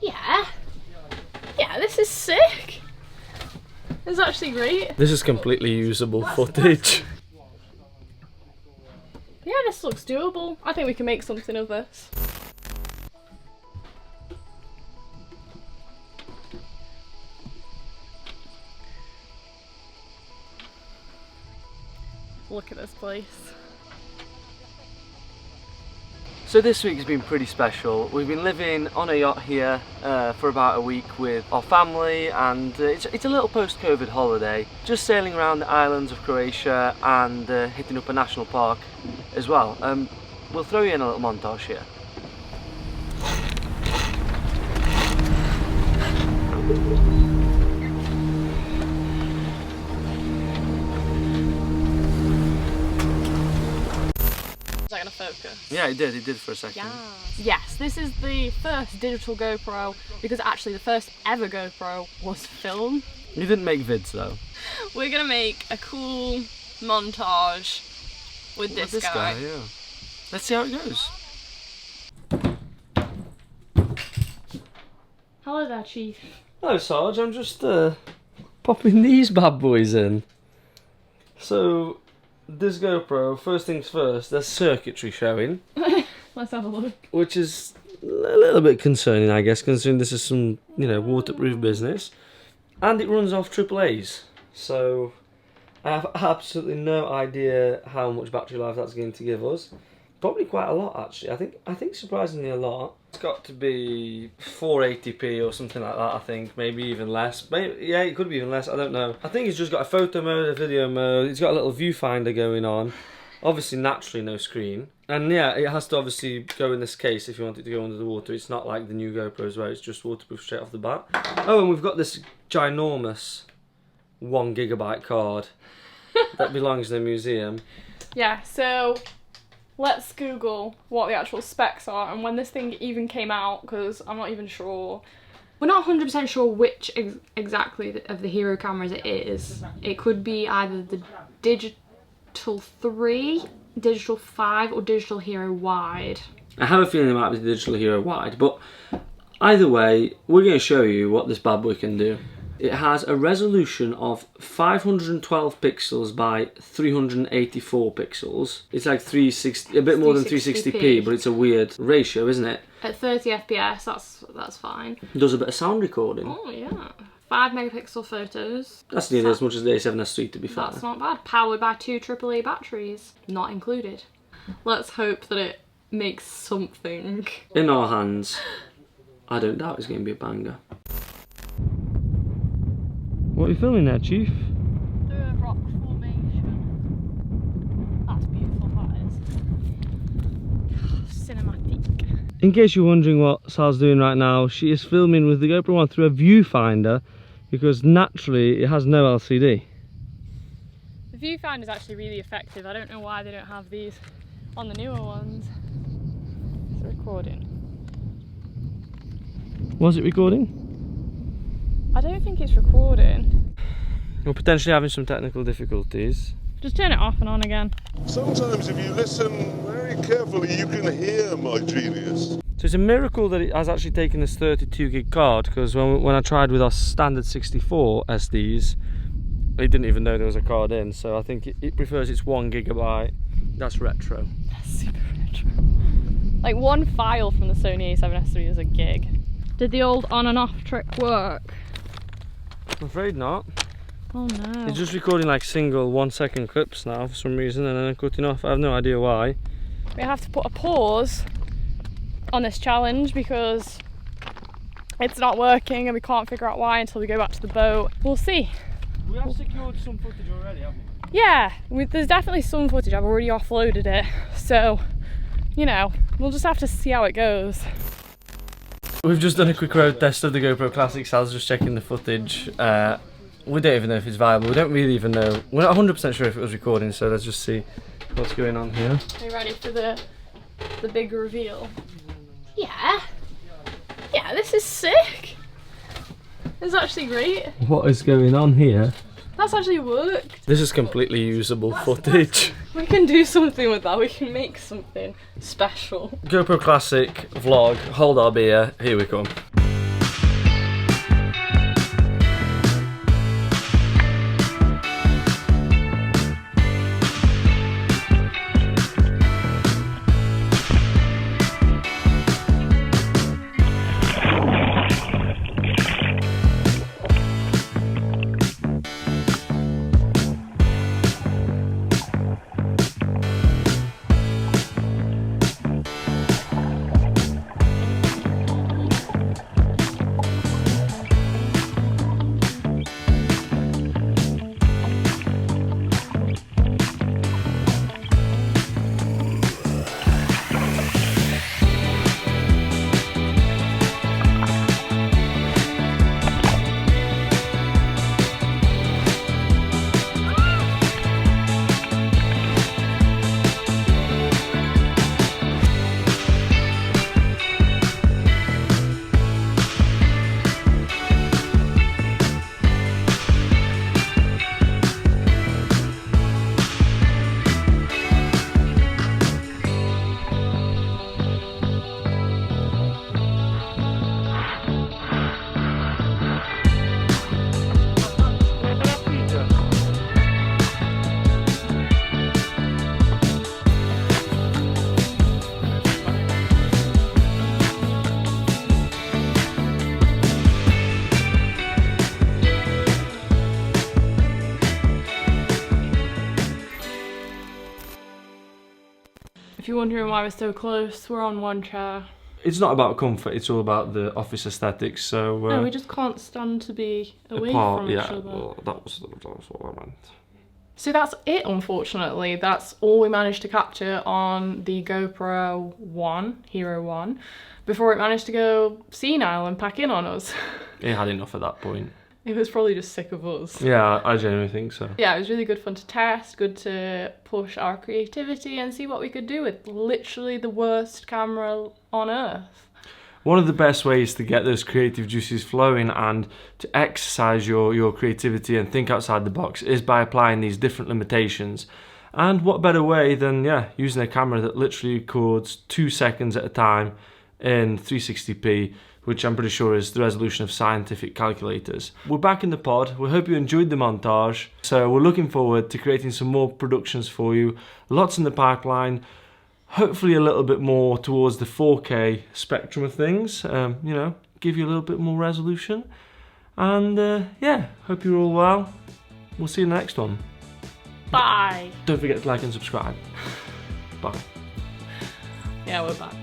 Yeah. Yeah, this is sick. It's actually great. This is completely usable footage. Yeah, this looks doable. I think we can make something of this. Look at this place. So this week has been pretty special. We've been living on a yacht here for about a week with our family, and it's a little post-COVID holiday. Just sailing around the islands of Croatia and hitting up a national park as well. We'll throw you in a little montage here. Focus. Yeah, it did for a second. Yeah. Yes, this is the first digital GoPro, because actually the first ever GoPro was film. You didn't make vids though. We're gonna make a cool montage with this guy. Yeah. Let's see how it goes. Hello there, Chief. Hello Sarge, I'm just popping these bad boys in. So, this GoPro, first things first, there's circuitry showing. Let's have a look. Which is a little bit concerning, I guess, considering this is some, you know, waterproof business. And it runs off AAAs. So, I have absolutely no idea how much battery life that's going to give us. Probably quite a lot, actually. I think surprisingly a lot. It's got to be 480p or something like that, I think. Maybe even less. Maybe, yeah, it could be even less. I don't know. I think it's just got a photo mode, a video mode. It's got a little viewfinder going on. Obviously, naturally, no screen. And yeah, it has to obviously go in this case if you want it to go under the water. It's not like the new GoPros where it's just waterproof straight off the bat. Oh, and we've got this ginormous 1 GB card that belongs in a museum. Yeah, so let's Google what the actual specs are, and when this thing even came out, because I'm not even sure. We're not 100% sure which exactly of the Hero cameras it is. It could be either the Digital 3, Digital 5 or Digital Hero Wide. I have a feeling it might be the Digital Hero Wide, but either way, we're going to show you what this bad boy can do. It has a resolution of 512 pixels by 384 pixels. It's like 360, a bit more than 360p, but it's a weird ratio, isn't it? At 30 FPS, that's fine. It does a bit of sound recording. Oh yeah. 5 megapixel photos. That's nearly as much as the A7S III, to be fair. That's not bad. Powered by 2 AAA batteries, not included. Let's hope that it makes something. In our hands, I don't doubt it's going to be a banger. What are you filming there, Chief? The rock formation. That's beautiful, that is. Cinematic. In case you're wondering what Sal's doing right now, she is filming with the GoPro 1 through a viewfinder because naturally it has no LCD. The viewfinder is actually really effective. I don't know why they don't have these on the newer ones. It's recording. Was it recording? I don't think it's recording. We're potentially having some technical difficulties. Just turn it off and on again. Sometimes if you listen very carefully, you can hear my genius. So it's a miracle that it has actually taken this 32 gig card, because when I tried with our standard 64 SDs, it didn't even know there was a card in, so I think it prefers its 1 GB. That's retro. That's super retro. Like one file from the Sony A7S III is a gig. Did the old on and off trick work? I'm afraid not. Oh no. It's just recording like single 1 second clips now for some reason, and then cutting off. I have no idea why. We have to put a pause on this challenge because it's not working and we can't figure out why until we go back to the boat. We'll see. We have secured some footage already, haven't we? Yeah, there's definitely some footage. I've already offloaded it, so you know, we'll just have to see how it goes. We've just done a quick road test of the GoPro Classic. Sal's just checking the footage. We don't even know if it's viable. We don't really even know. We're not 100% sure if it was recording, so let's just see what's going on here. Are you ready for the big reveal? Yeah. Yeah, this is sick. It's actually great. What is going on here? That's actually worked. This is completely usable footage. We can do something with that. We can make something special. GoPro Classic vlog. Hold our beer. Here we come. you're wondering why we're so close, we're on one chair. It's not about comfort, it's all about the office aesthetics, so... no, we just can't stand to be away apart, from each yeah, other. well, that was what I meant. So that's it, unfortunately. That's all we managed to capture on the GoPro Hero 1, before it managed to go senile and pack in on us. It had enough at that point. It was probably just sick of us. Yeah, I genuinely think so. Yeah, it was really good fun to test, good to push our creativity and see what we could do with literally the worst camera on earth. One of the best ways to get those creative juices flowing and to exercise your creativity and think outside the box is by applying these different limitations. And what better way than, yeah, using a camera that literally records 2 seconds at a time in 360p, which I'm pretty sure is the resolution of scientific calculators. We're back in the pod. We hope you enjoyed the montage. So we're looking forward to creating some more productions for you. Lots in the pipeline. Hopefully a little bit more towards the 4K spectrum of things, you know, give you a little bit more resolution. And yeah, hope you're all well. We'll see you in the next one. Bye! Don't forget to like and subscribe. Bye. Yeah, we're back.